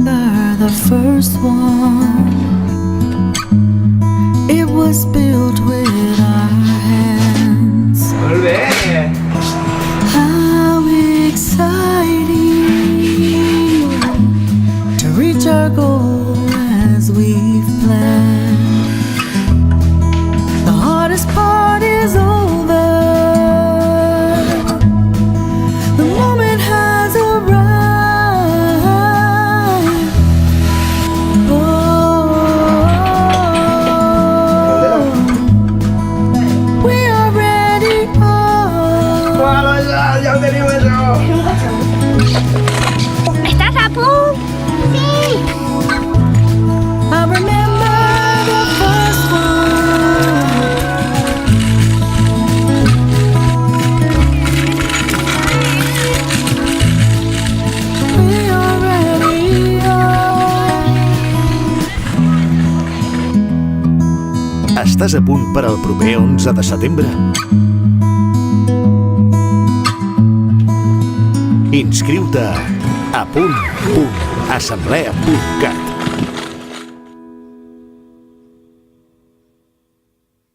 remember the first one. It was built with our hands. Molt bé! How exciting to reach our goal as we've planned. The hardest part is over. The moment has arrived. Oh, we are ready. Oh. Bueno, ja ho teniu, això! Estàs a punt? Sí! I remember the first one. We are ready. Estàs a punt per al proper 11 de setembre? Inscriu-te a punt.assemblea.cat.